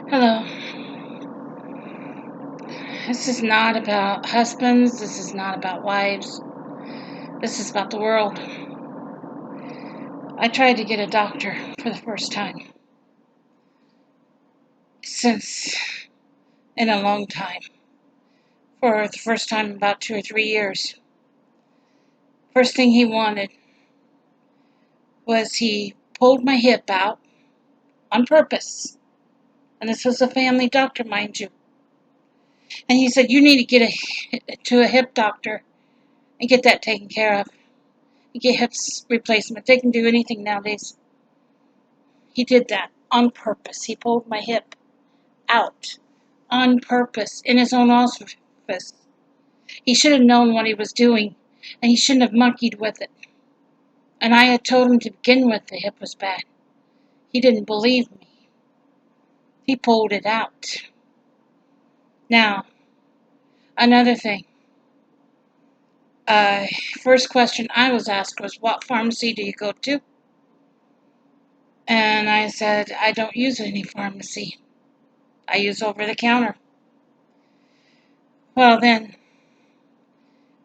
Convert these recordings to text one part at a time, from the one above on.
Hello. This is not about husbands. This is not about wives. This is about the world. I tried to get a doctor for the first time since in a long time. For the first time in about 2 or 3 years. First thing he wanted was he pulled my hip out on purpose. And this was a family doctor, mind you. And he said, you need to get to a hip doctor and get that taken care of. You get hips replacement. They can do anything nowadays. He did that on purpose. He pulled my hip out on purpose in his own office. He should have known what he was doing, and he shouldn't have monkeyed with it. And I had told him to begin with the hip was bad. He didn't believe me. He pulled it out. Now, another thing. First question I was asked was, what pharmacy do you go to? And I said, I don't use any pharmacy. I use over the counter. Well, then,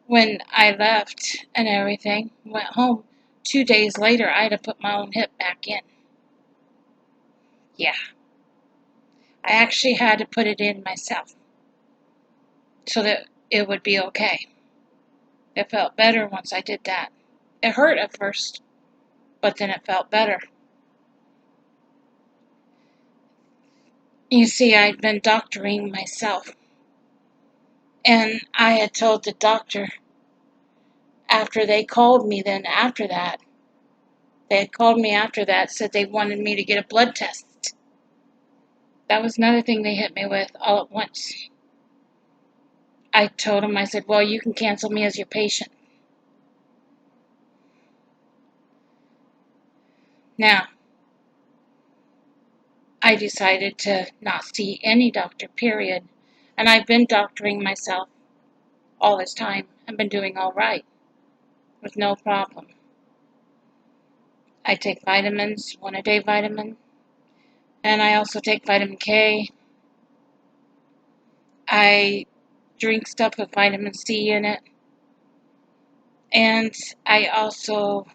when I left and everything, went home, 2 days later, I had to put my own hip back in. Yeah. I actually had to put it in myself so that it would be okay. It felt better once I did that. It hurt at first, but then it felt better. You see, I'd been doctoring myself. And I had told the doctor after they called me then after that, they had called me after that, said they wanted me to get a blood test. That was another thing they hit me with all at once. I told them, I said, well, you can cancel me as your patient. Now, I decided to not see any doctor, period. And I've been doctoring myself all this time. I've been doing all right with no problem. I take vitamins, 1-a-day vitamin, and I also take vitamin K. I drink stuff with vitamin C in it. And I also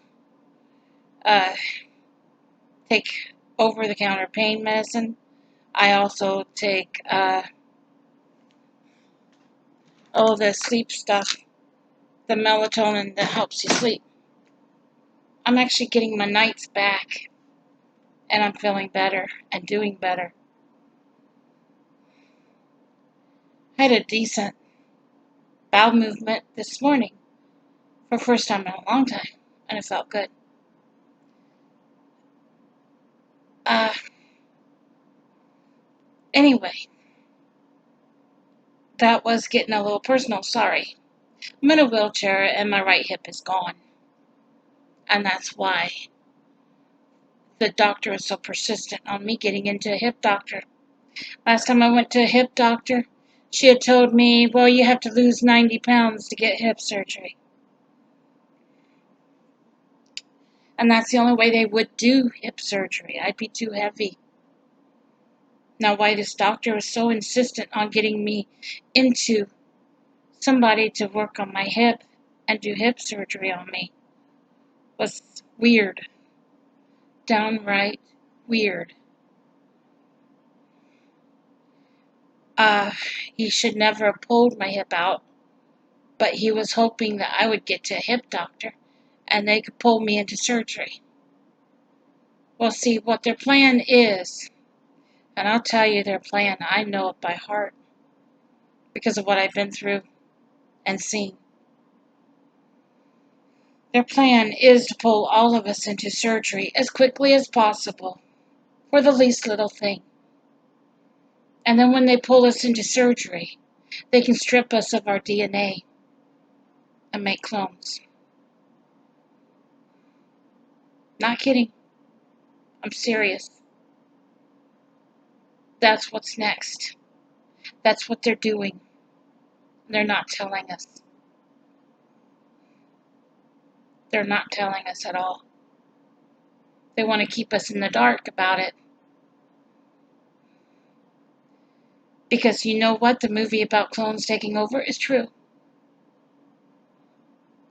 take over-the-counter pain medicine. I also take the sleep stuff, the melatonin that helps you sleep. I'm actually getting my nights back, and I'm feeling better and doing better. I had a decent bowel movement this morning for the first time in a long time, and it felt good. Anyway, that was getting a little personal, sorry. I'm in a wheelchair and my right hip is gone. And that's why the doctor is so persistent on me getting into a hip doctor. Last time I went to a hip doctor, she had told me, well, you have to lose 90 pounds to get hip surgery. And that's the only way they would do hip surgery. I'd be too heavy. Now, why this doctor was so insistent on getting me into somebody to work on my hip and do hip surgery on me was weird. Downright weird. He should never have pulled my hip out, but he was hoping that I would get to a hip doctor and they could pull me into surgery. Well, see, what their plan is, and I'll tell you their plan, I know it by heart because of what I've been through and seen. Their plan is to pull all of us into surgery as quickly as possible for the least little thing. And then when they pull us into surgery, they can strip us of our DNA and make clones. Not kidding. I'm serious. That's what's next. That's what they're doing. They're not telling us. They're not telling us at all. They want to keep us in the dark about it. Because you know what? The movie about clones taking over is true.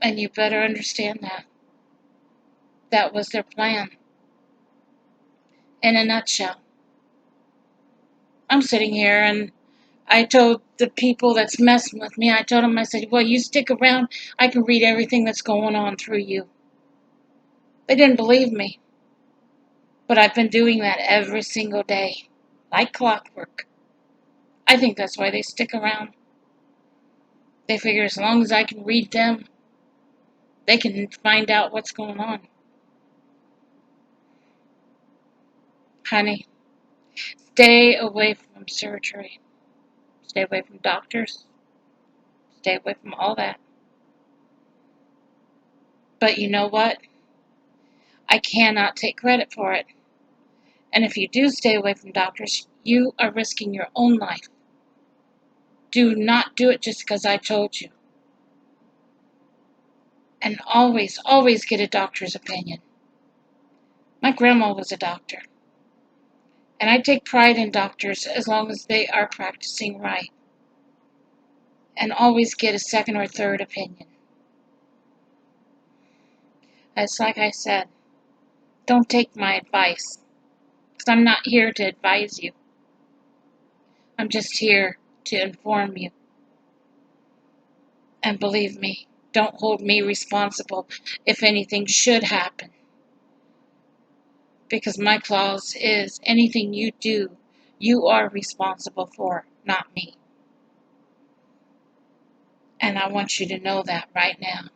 And you better understand that. That was their plan. In a nutshell. I'm sitting here and I told the people that's messing with me, I told them, I said, well, you stick around, I can read everything that's going on through you. They didn't believe me. But I've been doing that every single day, like clockwork. I think that's why they stick around. They figure as long as I can read them, they can find out what's going on. Honey, stay away from surgery. Stay away from doctors. Stay away from all that. But you know what? I cannot take credit for it. And if you do stay away from doctors, you are risking your own life. Do not do it just because I told you. And always, always get a doctor's opinion. My grandma was a doctor. And I take pride in doctors as long as they are practicing right. And always get a second or third opinion. It's like I said, don't take my advice. Because I'm not here to advise you. I'm just here to inform you. And believe me, don't hold me responsible if anything should happen. Because my clause is anything you do, you are responsible for, not me. And I want you to know that right now.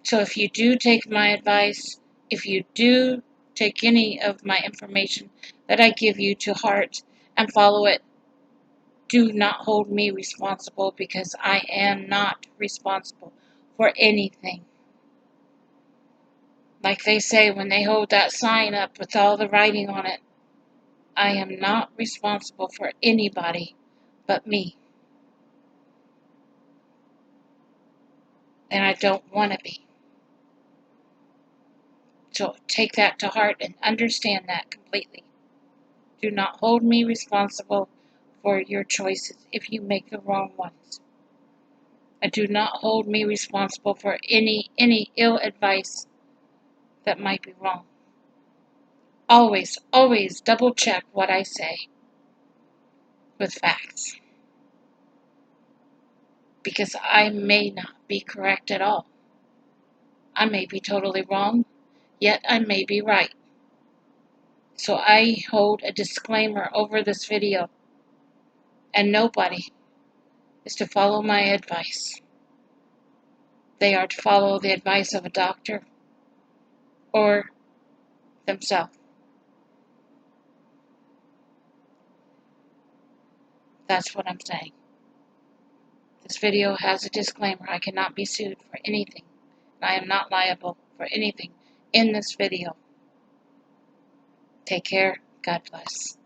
So if you do take my advice, if you do take any of my information that I give you to heart and follow it, do not hold me responsible because I am not responsible for anything. Like they say when they hold that sign up with all the writing on it, I am not responsible for anybody but me. And I don't want to be. So take that to heart and understand that completely. Do not hold me responsible for your choices if you make the wrong ones. And do not hold me responsible for any ill advice that might be wrong. Always, always double check what I say with facts. Because I may not be correct at all. I may be totally wrong, yet I may be right. So I hold a disclaimer over this video, and nobody is to follow my advice. They are to follow the advice of a doctor or themselves. That's what I'm saying. This video has a disclaimer. I cannot be sued for anything. I am not liable for anything in this video. Take care. God bless.